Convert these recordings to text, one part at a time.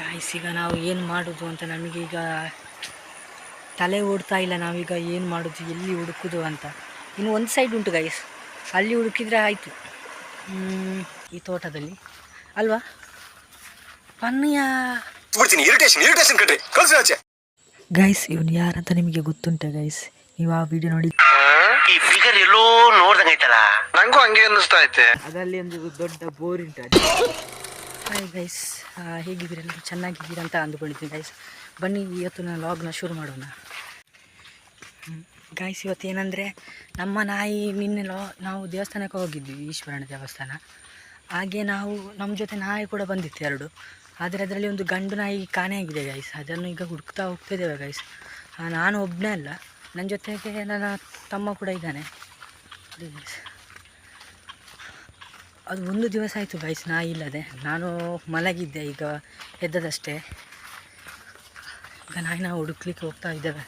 Guys ಈಗ ನಾವು ಏನು ಮಾಡೋದು ಅಂತ ನಮಗೀಗ ತಲೆ ಓಡ್ತಾ ಇಲ್ಲ. ನಾವೀಗ ಏನು ಮಾಡೋದು, ಎಲ್ಲಿ ಹುಡುಕೋದು ಅಂತ. ಇನ್ನು ಒಂದು ಸೈಡ್ ಉಂಟು ಗೈಸ್, ಅಲ್ಲಿ ಹುಡುಕಿದ್ರೆ ಆಯಿತು. ಈ ತೋಟದಲ್ಲಿ ಅಲ್ವಾ ಪನ್ನಯ್ಯ ಗೈಸ್. ಇವನು ಯಾರಂತ ನಿಮಗೆ ಗೊತ್ತುಂಟ ಗೈಸ್? ನೀವು ಆ ವಿಡಿಯೋ ನೋಡಿ, ಈ ಫಿಗರ್ ಎಲ್ಲೋ ನೋಡ್ದಂಗೈತಲ್ಲ, ನಂಗೂ ಹಂಗೆ ಅನ್ನಿಸ್ತಾ ಐತೆ. ಅದರಲ್ಲಿ ಒಂದು ದೊಡ್ಡ ಬೋರ್ ಉಂಟು. ಹಾಯ್ ಗೈಸ್, ಹೇಗಿದ್ದೀರಿ? ಎಲ್ಲರೂ ಚೆನ್ನಾಗಿದ್ದೀರಾ ಅಂತ ಅಂದ್ಕೊಂಡಿದ್ದೀನಿ ಗೈಸ್. ಬನ್ನಿ ಇವತ್ತು ನಾನು ಲಾಗ್ನ ಶುರು ಮಾಡೋಣ ಗೈಸ್. ಇವತ್ತು ಏನಂದರೆ ನಮ್ಮ ನಾಯಿ ನಿನ್ನೆ ನಾವು ದೇವಸ್ಥಾನಕ್ಕೆ ಹೋಗಿದ್ವಿ, ಈಶ್ವರನ ದೇವಸ್ಥಾನ. ಹಾಗೆ ನಮ್ಮ ಜೊತೆ ನಾಯಿ ಕೂಡ ಬಂದಿತ್ತು 2. ಆದರೆ ಅದರಲ್ಲಿ ಒಂದು ಗಂಡು ನಾಯಿ ಕಾಣೆಯಾಗಿದೆ ಗೈಸ್. ಅದನ್ನು ಈಗ ಹುಡುಕ್ತಾ ಹೋಗ್ತಿದ್ದೇವೆ ಗೈಸ್. ನಾನು ಒಬ್ಬನೇ ಅಲ್ಲ, ನನ್ನ ಜೊತೆಗೆ ನನ್ನ ತಮ್ಮ ಕೂಡ ಇದ್ದಾನೆ ಗೈಸ್. ಅದು 1 ದಿವಸ ಆಯಿತು ಗೈಸ್ ನಾಯಿ ಇಲ್ಲದೆ. ನಾನು ಮಲಗಿದ್ದೆ, ಈಗ ಎದ್ದದಷ್ಟೇ. ಈಗ ನಾಯಿನ ಹುಡುಕ್ಲಿಕ್ಕೆ ಹೋಗ್ತಾ ಇದ್ದೇವೆ.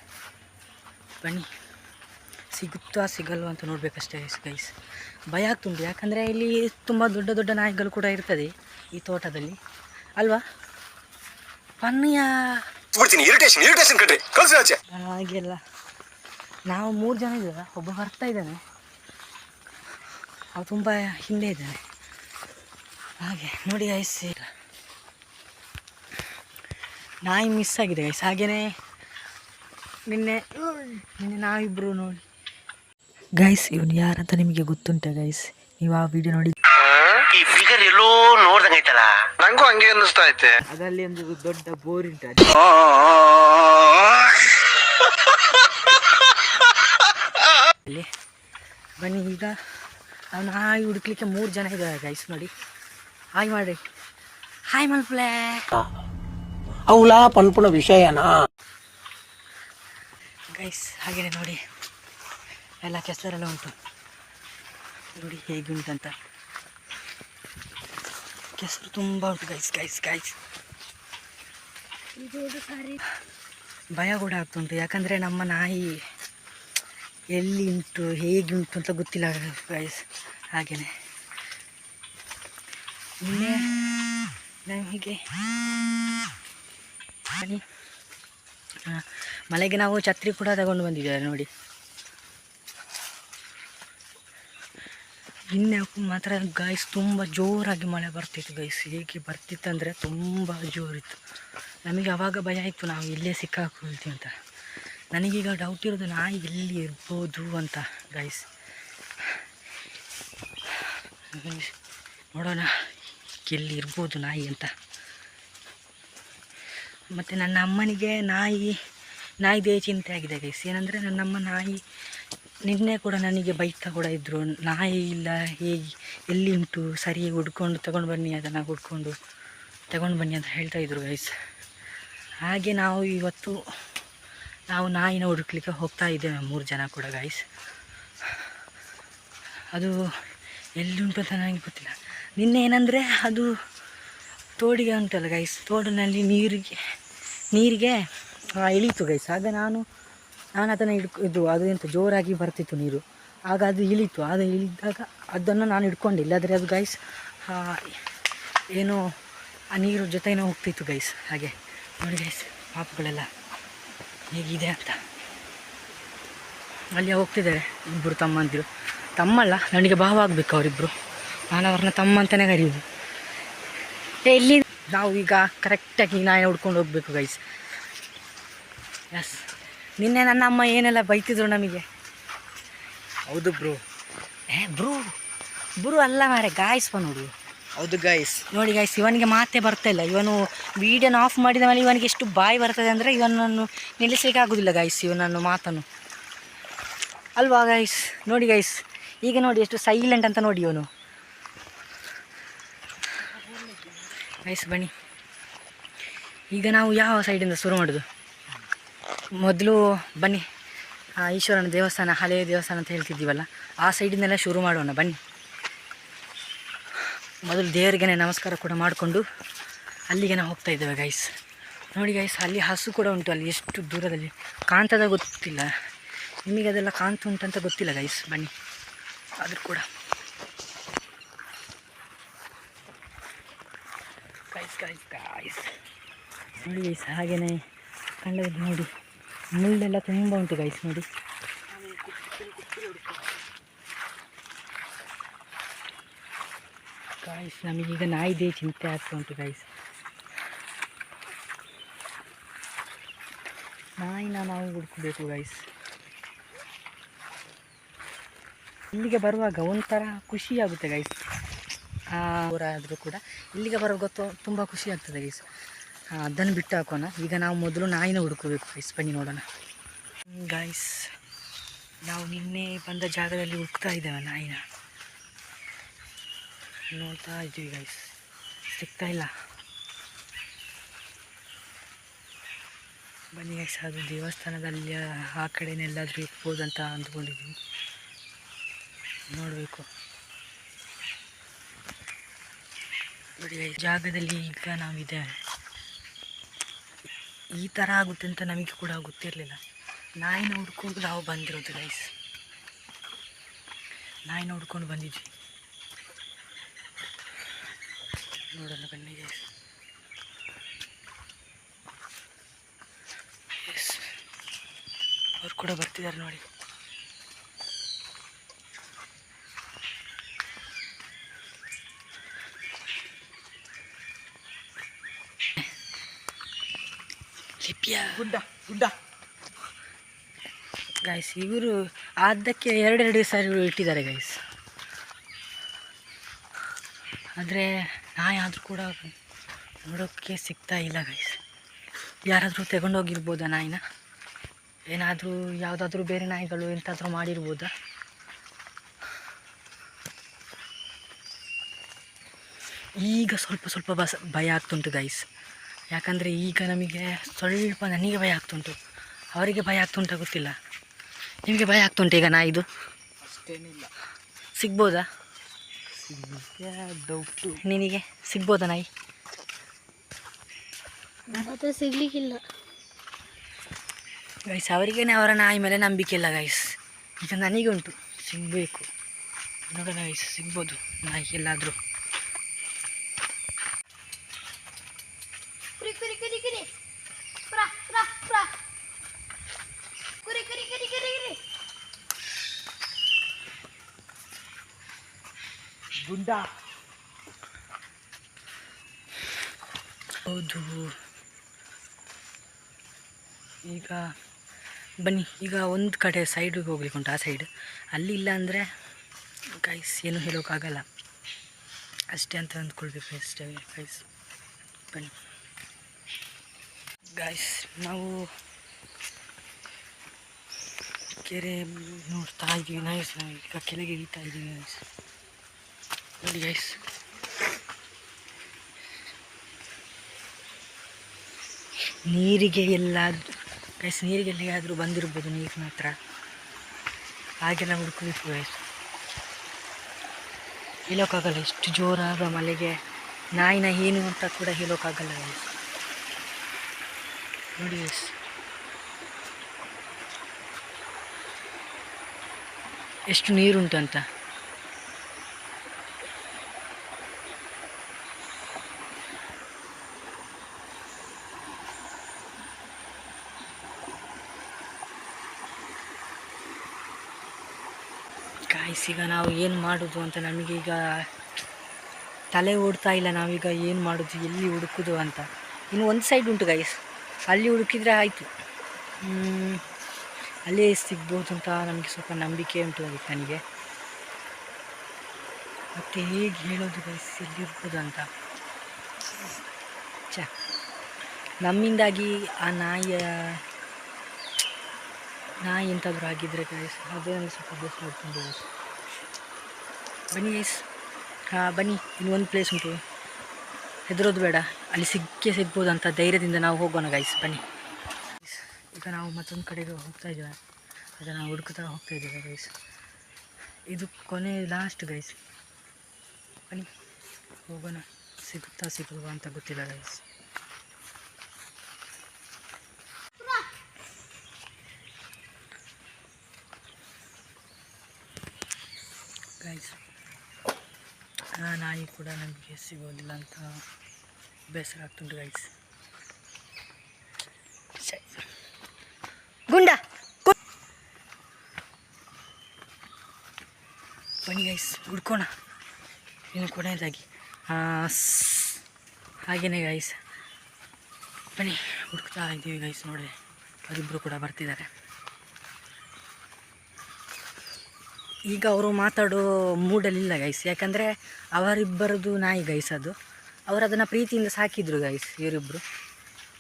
ಬನ್ನಿ, ಸಿಗುತ್ತಾ ಸಿಗಲ್ವ ಅಂತ ನೋಡಬೇಕಷ್ಟೇ ಗೈಸ್. ಭಯ ಆಗ್ತುಂಟು, ಯಾಕಂದರೆ ಇಲ್ಲಿ ತುಂಬ ದೊಡ್ಡ ದೊಡ್ಡ ನಾಯಿಗಳು ಕೂಡ ಇರ್ತದೆ ಈ ತೋಟದಲ್ಲಿ, ಅಲ್ವಾ ಪನ್ನಯ್ಯ? ಹಾಗೆಲ್ಲ ನಾವು 3 ಜನ ಇದ್ದೇವೆ, ಒಬ್ಬ ಬರ್ತಾ ಇದ್ದಾನೆ, ಅವು ತುಂಬ ಹಿಂದೆ ಇದ್ದಾನೆ. ಹಾಗೆ ನೋಡಿ ಗೈಸ್, ನಾಯಿ ಮಿಸ್ ಆಗಿದೆ ಗೈಸ್. ಹಾಗೆಯೇ ನಿನ್ನೆ ನಾವಿಬ್ಬರು ನೋಡಿ ಗೈಸ್. ಇವನು ಯಾರಂತ ನಿಮಗೆ ಗೊತ್ತುಂಟ ಗೈಸ್? ನೀವು ಆ ವಿಡಿಯೋ ನೋಡಿ, ಈ ಫಿಗರ್ ಎಲ್ಲೋ ನೋಡ್ದಂಗೈತಲ್ಲ, ನಂಗೂ ಹಂಗೆ ಅನ್ನಿಸ್ತಾ ಐತೆ. ಅದರಲ್ಲಿ ಒಂದು ದೊಡ್ಡ ಬೋರ್ ಉಂಟು. ಅಲ್ಲಿ ಬನ್ನಿ, ಈಗ ನಾವು ನಾಯಿ ಹುಡುಕ್ಲಿಕ್ಕೆ 3 ಜನ ಇದ್ದಾರೆ ಗೈಸ್. ನೋಡಿ, ಹಾಯ್ ಮಾಡಿ, ಹಾಯ್ ಮಲ್ಪಲೆ. ಅವಳ ಪನ್ಪುಣ ವಿಷಯನಾ ಗೈಸ್. ಹಾಗೆಯೇ ನೋಡಿ, ಎಲ್ಲ ಕೆಸರೆಲ್ಲ ಉಂಟು, ನೋಡಿ ಹೇಗೆ ಉಂಟಂತ. ಕೆಸರು ತುಂಬ ಉಂಟು ಗೈಸ್ ಗೈಸ್ ಗೈಸ್. ಭಯ ಕೂಡ ಆಗ್ತುಂಟು, ಯಾಕಂದರೆ ನಮ್ಮ ನಾಯಿ ಎಲ್ಲಿ ಉಂಟು, ಹೇಗೆ ಉಂಟು ಅಂತ ಗೊತ್ತಿಲ್ಲ ಗೈಸ್. ಹಾಗೆಯೇ ನಿನ್ನೆ ನಮಗೆ ಮಳೆಗೆ ನಾವು ಛತ್ರಿ ಕೂಡ ತಗೊಂಡು ಬಂದಿದ್ದೇವೆ ನೋಡಿ. ನಿನ್ನೆ ಮಾತ್ರ ಗೈಸ್ ತುಂಬ ಜೋರಾಗಿ ಮಳೆ ಬರ್ತಿತ್ತು ಗೈಸ್. ಹೇಗೆ ಬರ್ತಿತ್ತಂದರೆ ತುಂಬ ಜೋರಿತ್ತು. ನಮಗೆ ಆವಾಗ ಭಯ ಆಯಿತು, ನಾವು ಇಲ್ಲೇ ಸಿಕ್ಕಾಕೊಳ್ತೀವಿ ಅಂತ. ನನಗೀಗ ಡೌಟ್ ಇರೋದು ನಾಯಿ ಎಲ್ಲಿ ಇರ್ಬೋದು ಅಂತ ಗೈಸ್. ನೋಡೋಣ ಎಲ್ಲಿ ಇರ್ಬೋದು ನಾಯಿ ಅಂತ. ಮತ್ತು ನನ್ನ ಅಮ್ಮನಿಗೆ ನಾಯಿದೇ ಚಿಂತೆ ಆಗಿದೆ ಗೈಸ್. ಏನಂದರೆ ನನ್ನಮ್ಮ ನಾಯಿ ನಿನ್ನೆ ಕೂಡ ನನಗೆ ಬೈತಾ ಕೂಡ ಇದ್ದರು, ನಾಯಿ ಇಲ್ಲ, ಹೇಗೆ ಎಲ್ಲಿ ಉಂಟು, ಸರಿ ಹುಡ್ಕೊಂಡು ತಗೊಂಡು ಬನ್ನಿ, ಅದನ್ನು ಹುಡ್ಕೊಂಡು ತಗೊಂಡು ಬನ್ನಿ ಅಂತ ಹೇಳ್ತಾಯಿದ್ರು ಗೈಸ್. ಹಾಗೆ ಇವತ್ತು ನಾವು ನಾಯಿನ ಹುಡುಕ್ಲಿಕ್ಕೆ ಹೋಗ್ತಾ ಇದ್ದೇವೆ 3 ಜನ ಕೂಡ ಗೈಸ್. ಅದು ಎಲ್ಲಿ ಉಂಟು ಅಂತ ನನಗೆ ಗೊತ್ತಿಲ್ಲ. ನಿನ್ನೆ ಏನಂದರೆ ಅದು ತೋಡಿಗೆ ಉಂಟಲ್ಲ ಗೈಸ್, ತೋಡಿನಲ್ಲಿ ನೀರಿಗೆ ಇಳೀತು ಗೈಸ್. ಆಗ ನಾನು ಅದನ್ನು ಅದು ಎಂತ ಜೋರಾಗಿ ಬರ್ತಿತ್ತು ನೀರು, ಆಗ ಅದು ಇಳೀತು. ಅದು ಇಳಿದಾಗ ಅದನ್ನು ನಾನು ಹಿಡ್ಕೊಂಡಿಲ್ಲ, ಆದರೆ ಅದು ಗೈಸ್ ಏನೋ ಆ ನೀರು ಜೊತೆನೇ ಹೋಗ್ತಿತ್ತು ಗೈಸ್. ಹಾಗೆ ನೋಡಿ ಗೈಸ್, ಪಾಪಗಳೆಲ್ಲ ಹೇಗಿದೆ ಅಂತ. ಅಲ್ಲಿ ಹೋಗ್ತಿದ್ದಾರೆ 2 ತಮ್ಮಂದಿರು. ತಮ್ಮಲ್ಲ, ನನಗೆ ಭಾವ ಆಗಬೇಕು ಅವರಿಬ್ಬರು. ನಾನು ಅವ್ರನ್ನ ತಮ್ಮ ಅಂತಲೇ ಕರೆಯೋದು. ಇಲ್ಲಿ ನಾವು ಈಗ ಕರೆಕ್ಟಾಗಿ ನಾಯಿ ಹುಡ್ಕೊಂಡು ಹೋಗ್ಬೇಕು ಗೈಸ್. ಎಸ್, ನಿನ್ನೆ ನನ್ನ ಅಮ್ಮ ಏನೆಲ್ಲ ಬೈತಿದ್ರು ನಮಗೆ. ಹೌದು ಬ್ರೋ. ಬ್ರೂ ಅಲ್ಲ ಮಾರೆ, ಗಾಯ್ಸ್ ನೋಡು. ಹೌದು ಗೈಸ್. ನೋಡಿ ಗೈಸ್, ಇವನಿಗೆ ಮಾತೇ ಬರ್ತಾ ಇಲ್ಲ. ಇವನು ವೀಡಿಯೋನ ಆಫ್ ಮಾಡಿದ ಮೇಲೆ ಇವನಿಗೆ ಎಷ್ಟು ಬಾಯಿ ಬರ್ತದೆ ಅಂದರೆ ಇವನನ್ನು ನಿಲ್ಲಿಸಲಿಕ್ಕೆ ಆಗೋದಿಲ್ಲ ಗೈಸ್, ಇವನನ್ನು ಮಾತನ್ನು, ಅಲ್ವಾ ಗೈಸ್? ನೋಡಿ ಗೈಸ್, ಈಗ ನೋಡಿ ಎಷ್ಟು ಸೈಲೆಂಟ್ ಅಂತ ನೋಡಿ ಇವನು ಗೈಸ್. ಬನ್ನಿ, ಈಗ ನಾವು ಯಾವ ಸೈಡಿಂದ ಶುರು ಮಾಡೋದು? ಮೊದಲು ಬನ್ನಿ, ಈಶ್ವರನ ದೇವಸ್ಥಾನ, ಹಳೆಯ ದೇವಸ್ಥಾನ ಅಂತ ಹೇಳ್ತಿದ್ದೀವಲ್ಲ, ಆ ಸೈಡಿಂದೆಲ್ಲ ಶುರು ಮಾಡೋಣ ಬನ್ನಿ. ಮೊದಲು ದೇವರಿಗೆ ನಮಸ್ಕಾರ ಕೂಡ ಮಾಡಿಕೊಂಡು ಅಲ್ಲಿಗೆ ನಾವು ಹೋಗ್ತಾ ಇದ್ದೇವೆ ಗೈಸ್. ನೋಡಿ ಗೈಸ್, ಅಲ್ಲಿ ಹಸು ಕೂಡ ಉಂಟು, ಅಲ್ಲಿ ಎಷ್ಟು ದೂರದಲ್ಲಿ ಕಾಣ್ತದ ಗೊತ್ತಿಲ್ಲ ನಿಮಗೆ, ಅದೆಲ್ಲ ಕಾಣ್ತು ಉಂಟಂತ ಗೊತ್ತಿಲ್ಲ ಗೈಸ್. ಬನ್ನಿ, ಆದರೂ ಕೂಡ ಗೈಸ್ ನೋಡಿ ಗೈಸ್, ಹಾಗೆಯೇ ಕಂಡದಲ್ಲಿ ನೋಡಿ ಮುಳ್ಳೆಲ್ಲ ತುಂಬ ಉಂಟು ಗೈಸ್. ನೋಡಿ ಗೈಸ್, ನಮಗೀಗ ನಾಯಿದೇ ಚಿಂತೆ ಆಗ್ತಾ ಉಂಟು ಗೈಸ್. ನಾಯಿನ ನಾವು ಹುಡುಕಬೇಕು ಗೈಸ್. ಇಲ್ಲಿಗೆ ಬರುವಾಗ ಒಂಥರ ಖುಷಿ ಆಗುತ್ತೆ ಗೈಸ್. ಆದರೂ ಕೂಡ ಇಲ್ಲಿಗೆ ಬರುವಾಗ ತುಂಬ ಖುಷಿ ಆಗ್ತದೆ ಗೈಸ್. ಅದನ್ನು ಬಿಟ್ಟು ಹಾಕೋಣ. ಈಗ ನಾವು ಮೊದಲು ನಾಯಿನ ಹುಡುಕಬೇಕು ಗೈಸ್. ಬನ್ನಿ ನೋಡೋಣ ಗೈಸ್. ನಾವು ನಿನ್ನೆ ಬಂದ ಜಾಗದಲ್ಲಿ ಹುಡುಕ್ತಾ ಇದ್ದೇವೆ ನಾಯಿನ. ನೋಡ್ತಾ ಇದ್ದೀವಿ ಗೈಸ್, ಸಿಗ್ತಾ ಇಲ್ಲ. ಬನ್ನಿ ಗೈಸ್, ಅದು ದೇವಸ್ಥಾನದಲ್ಲಿ ಆ ಕಡೆನೆಲ್ಲಾದರೂ ಇರ್ಬೋದಂತ ಅಂದ್ಕೊಂಡಿದ್ದೀವಿ. ನೋಡಬೇಕು. ನೋಡಿ ಜಾಗದಲ್ಲಿ ಈಗ ನಾವಿದ್ದೇವೆ. ಈ ಥರ ಆಗುತ್ತೆ ಅಂತ ನಮಗೆ ಕೂಡ ಗೊತ್ತಿರಲಿಲ್ಲ. ನಾಯಿನ ಹುಡ್ಕೊಂಡು ನಾವು ಬಂದಿರೋದು ಗೈಸ್. ನಾಯಿನ ಹುಡ್ಕೊಂಡು ಬಂದಿದ್ವಿ. ನೋಡೋಣ ಬನ್ನಿ ಗೈಸ್. ಅವ್ರು ಕೂಡ ಬರ್ತಿದ್ದಾರೆ ನೋಡಿ. ಗುಡ್ಡ ಗುಡ್ಡ ಗೈಸ್. ಇವರು ಅದಕ್ಕೆ ಎರಡೆರಡು ಸಾರಿ ಇಟ್ಟಿದ್ದಾರೆ ಗೈಸ್. ಆದರೆ ನಾಯಿ ಆದರೂ ಕೂಡ ನೋಡೋಕ್ಕೆ ಸಿಗ್ತಾ ಇಲ್ಲ ಗೈಸ್. ಯಾರಾದರೂ ತಗೊಂಡೋಗಿರ್ಬೋದಾ ನಾಯಿನ? ಏನಾದರೂ ಯಾವುದಾದ್ರೂ ಬೇರೆ ನಾಯಿಗಳು ಎಂತಾದರೂ ಮಾಡಿರ್ಬೋದಾ? ಈಗ ಸ್ವಲ್ಪ ಸ್ವಲ್ಪ ಭಯ ಆಗ್ತುಂಟು ಗೈಸ್. ಯಾಕಂದರೆ ಈಗ ನಮಗೆ ಸ್ವಲ್ಪ, ನನಗೆ ಭಯ ಆಗ್ತುಂಟು, ಅವರಿಗೆ ಭಯ ಆಗ್ತುಂಟ ಗೊತ್ತಿಲ್ಲ. ನಿಮಗೆ ಭಯ ಆಗ್ತುಂಟು ಈಗ ನಾಯಿದು? ಅಷ್ಟೇನಿಲ್ಲ. ಸಿಗ್ಬೋದಾ? ಡೌಟು. ನಿನಗೆ ಸಿಗ್ಬೋದಾ ನಾಯಿ? ಅದು ಸಿಗ್ಲಿಕ್ಕಿಲ್ಲ ಗೈಸ್. ಅವರಿಗೇನೆ ಅವರ ನಾಯಿ ಮೇಲೆ ನಂಬಿಕೆ ಇಲ್ಲ ಗೈಸ್. ಈಗ ನನಗೆ ಉಂಟು, ಸಿಗಬೇಕು. ನೋಡೋಣ ಗೈಸ್, ಸಿಗ್ಬೋದು ನಾಯಿ ಎಲ್ಲಾದರೂ. ಕುರಿ ಕುರಿ ಕುರಿ ಕುರಿ ಪ್ರಾ ಪ್ರಾ ಪ್ರಾ ಕುರಿ ಕುರಿ ಕುರಿ ಕುರಿ ಕುರಿ ಗುಡ್ಡ. ಹೌದು. ಈಗ ಬನ್ನಿ, ಈಗ ಒಂದು ಕಡೆ ಸೈಡಿಗೆ ಹೋಗ್ಲಿಕ್ಕೆ ಉಂಟು, ಆ ಸೈಡ್. ಅಲ್ಲಿ ಇಲ್ಲ ಅಂದರೆ ಗೈಸ್ ಏನು ಹೇಳೋಕ್ಕಾಗಲ್ಲ, ಅಷ್ಟೇ ಅಂತ ಅಂದ್ಕೊಳ್ಬೇಕು ಅಷ್ಟೇ ಗೈಸ್. ಬನ್ನಿ ಗೈಸ್, ನಾವು ಕೆರೆ ನೋಡ್ತಾ ಇದ್ದೀವಿ ಗೈಸ್. ನಾವು ಈಗ ಕೆಳಗೆ ಇಳಿತಾ ಇದ್ದೀವಿ ಗೈಸ್. ನೋಡಿ ಗೈಸ್, ನೀರಿಗೆ ಎಲ್ಲಾದರೂ ಗೈಸ್, ನೀರಿಗೆ ಎಲ್ಲಿಯಾದರೂ ಬಂದಿರ್ಬೋದು ನೀರಿನ ಹತ್ರ. ಹಾಗೆಲ್ಲ ಹುಡುಕಬೇಕು ಗೈಸ್. ಹೇಳೋಕ್ಕಾಗಲ್ಲ, ಎಷ್ಟು ಜೋರಾದ ಮಳೆಗೆ ನಾಯಿನ ಏನು ಅಂತ ಕೂಡ ಹೇಳೋಕ್ಕಾಗಲ್ಲ ಗೈಸ್. ನೋಡಿ ಗೈಸ್, ಎಷ್ಟು ನೀರುಂಟು ಅಂತ. ಗಾಯ್ಸ್, ಈಗ ನಾವು ಏನು ಮಾಡೋದು ಅಂತ ನಮಗೀಗ ತಲೆ ಓಡ್ತಾ ಇಲ್ಲ. ನಾವೀಗ ಏನು ಮಾಡೋದು, ಎಲ್ಲಿ ಹುಡುಕೋದು ಅಂತ. ಇನ್ನು ಒಂದು ಸೈಡ್ ಉಂಟು ಗೈಸ್, ಅಲ್ಲಿ ಹುಡುಕಿದ್ರೆ ಆಯಿತು. ಅಲ್ಲೇ ಸಿಗ್ಬೋದು ಅಂತ ನಮಗೆ ಸ್ವಲ್ಪ ನಂಬಿಕೆ ಉಂಟು ಅದಕ್ಕೆ ನನಗೆ. ಮತ್ತು ಹೇಗೆ ಹೇಳೋದು ಗೈಸ್, ಎಲ್ಲಿರ್ಬೋದು ಅಂತ. ನಮ್ಮಿಂದಾಗಿ ಆ ನಾಯಿ ಎಂತಾದರೂ ಆಗಿದ್ದರೆ ಗೈಸ್, ಅದೇ ನನಗೆ ಸ್ವಲ್ಪ ಬೇಸರ ಆಗ್ತದೆ ಗೈಸ್. ಬನ್ನಿ ಗೈಸ್, ಬನ್ನಿ. ಇನ್ನೊಂದು ಪ್ಲೇಸ್ ಉಂಟು, ಹೆದರೋದು ಬೇಡ, ಅಲ್ಲಿ ಸಿಗ್ಬೋದು ಅಂತ ಧೈರ್ಯದಿಂದ ನಾವು ಹೋಗೋಣ ಗೈಸ್. ಬನ್ನಿ. ಈಗ ನಾವು ಮತ್ತೊಂದು ಕಡೆಗೆ ಹೋಗ್ತಾ ಇದ್ದೇವೆ, ಅದನ್ನು ಹುಡುಕ್ತಾ ಹೋಗ್ತಾ ಇದ್ದೇವೆ ಗೈಸ್. ಇದು ಕೊನೆ ಲಾಸ್ಟ್ ಗೈಸ್. ಬನ್ನಿ ಹೋಗೋಣ. ಸಿಗುತ್ತಾ ಸಿಗುವ ಅಂತ ಗೊತ್ತಿಲ್ಲ ಗೈಸ್. ಗೈಸ್, ನಾಯಿ ಕೂಡ ನಮಗೆ ಸಿಗೋದಿಲ್ಲ ಅಂತ ಬೇಸರ ಆಗ್ತುಂಟು ಗೈಸ್. ಗುಂಡ ಬನ್ನಿ ಗೈಸ್ ಹುಡ್ಕೋಣ ಇನ್ನು ಕೊನೆಯದಾಗಿ ಹಾಗೇನೆ ಗೈಸ್ ಬನ್ನಿ ಹುಡುಕ್ತಾ ಇದ್ದೀವಿ ಗೈಸ್. ನೋಡಿ ಅವರಿಬ್ಬರು ಕೂಡ ಬರ್ತಿದ್ದಾರೆ. ಈಗ ಅವರು ಮಾತಾಡೋ ಮೂಡಲ್ಲಿಲ್ಲ ಗೈಸ್, ಯಾಕಂದರೆ ಅವರಿಬ್ಬರದು ನಾಯಿ ಗೈಸ್ ಅದು. ಅವರು ಅದನ್ನು ಪ್ರೀತಿಯಿಂದ ಸಾಕಿದ್ರು ಗೈಸ್ ಇವರಿಬ್ಬರು.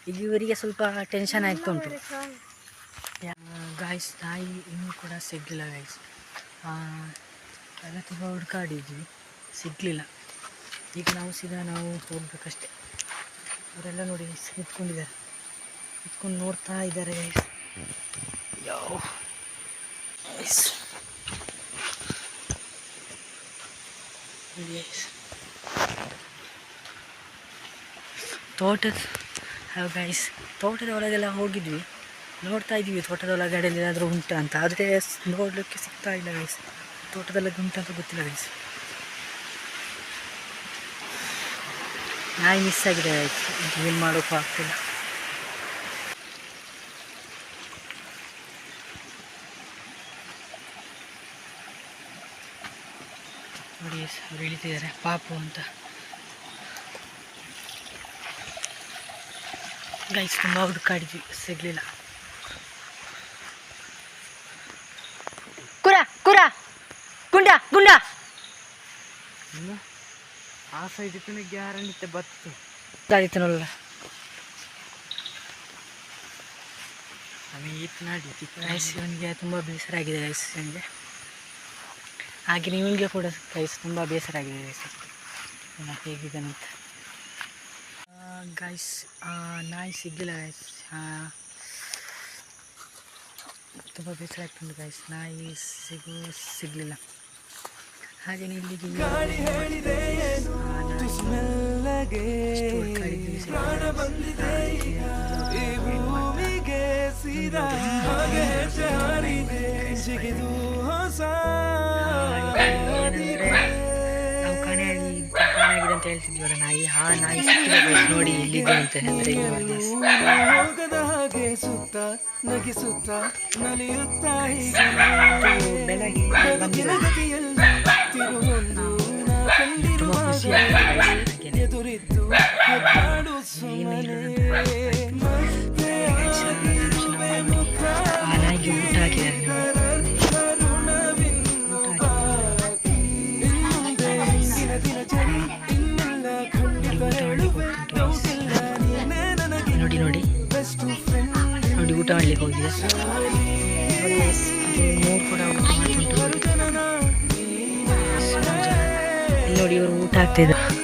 ಈಗ ಇವರಿಗೆ ಸ್ವಲ್ಪ ಟೆನ್ಷನ್ ಆಗ್ತಾ ಉಂಟು ಗಾಯ್ಸ್. ನಾಯಿ ಇನ್ನೂ ಕೂಡ ಸಿಗಲಿಲ್ಲ ಗೈಸ್. ಎಲ್ಲ ತುಂಬ ಹುಡುಕಾಡಿದ್ವಿ, ಸಿಗಲಿಲ್ಲ. ಈಗ ನಾವು ಹೋಗ್ಬೇಕಷ್ಟೆ. ಅವರೆಲ್ಲ ನೋಡಿ ನಿಂತ್ಕೊಂಡಿದ್ದಾರೆ, ನಿಂತ್ಕೊಂಡು ನೋಡ್ತಾ ಇದ್ದಾರೆ ಗೈಸ್. ಯಾವ ಗೈಸ್ ತೋಟದ ಒಳಗೆಲ್ಲ ಹೋಗಿದ್ವಿ, ನೋಡ್ತಾ ಇದ್ವಿ ತೋಟದ ಒಳಗಡೆಯಲ್ಲಿ ಏನಾದರೂ ಉಂಟಾ ಅಂತ. ಆದರೆ ನೋಡಲಿಕ್ಕೆ ಸಿಗ್ತಾ ಇಲ್ಲ ಗೈಸ್. ತೋಟದಲ್ಲಿ ಉಂಟು ಅಂತ ಗೊತ್ತಿಲ್ಲ ಗೈಸ್. ನಾಯಿ ಮಿಸ್ ಆಗಿದೆ ಗೈಸ್, ಏನು ಮಾಡೋಕ್ಕೂ ಆಗ್ತಿಲ್ಲ. ನೋಡಿ ಅವ್ರು ಹೇಳ್ತಿದ್ದಾರೆ ಪಾಪು ಅಂತ ಗೈಸ್. ತುಂಬ ಹುಡುಕಾಡಿದ್ವಿ, ಸಿಗಲಿಲ್ಲ. ಕುರ ಗುಂಡ ಆ ಸೈಡ್ ಗ್ಯಾರಂಟಿ ಬತ್ತು ದಾಳಿತನಲ್ಲ ಗೈಸ್. ಇವನಿಗೆ ತುಂಬ ಬೇಸರ ಆಗಿದೆ ಗೈಸ್ ನನಗೆ, ಹಾಗೆ ನಿಮಗೆ ಕೂಡ ಗೈಸ್ ತುಂಬ ಬೇಸರ ಆಗಿದೆ ಗೈಸ್ ಹೇಗಿದ್ದಾನಂತ ಗೈಸ್. ನಾಯಿ ಸಿಗಲಿಲ್ಲ ಗೈಸ್, ತುಂಬ ಬೇಸರ ಆಗ್ತುಂಟು ಗೈಸ್. ನಾಯಿ ಸಿಗಲಿಲ್ಲ. ಹಾಗೆಯೇ ಇಲ್ಲಿಗೆ ನಾವು ಕಾಣೆಯಾಗಿದೆ ಅಂತ ಹೇಳ್ತಿದ್ವಲ್ಲ ನಾಯಿ, ಆ ನಾಯಿ ಸಿಕ್ಕಿಲ್ಲ ನೋಡಿ ಎಲ್ಲಿದೆ ಅಂತ ಹೇಳಿದ್ರೆ ಬೆಳಗ್ಗೆ ಬಂದಿಲ್ಲ. ತುಂಬ ಖುಷಿ ಆ ನಾಯಿಗೆ ಊಟ ಹಾಕಿದ್ದಾರೆ. ನೋಡಿ ಊಟ ಮಾಡಲಿಕ್ಕೆ ಹೋಗಿದೆ. ಮೂರು ಕೂಡ ಊಟ ಮಾಡ್ಕೊಂಡು ನೋಡಿ ಇವರು ಊಟ ಆಗ್ತಿದ್ದಾರೆ.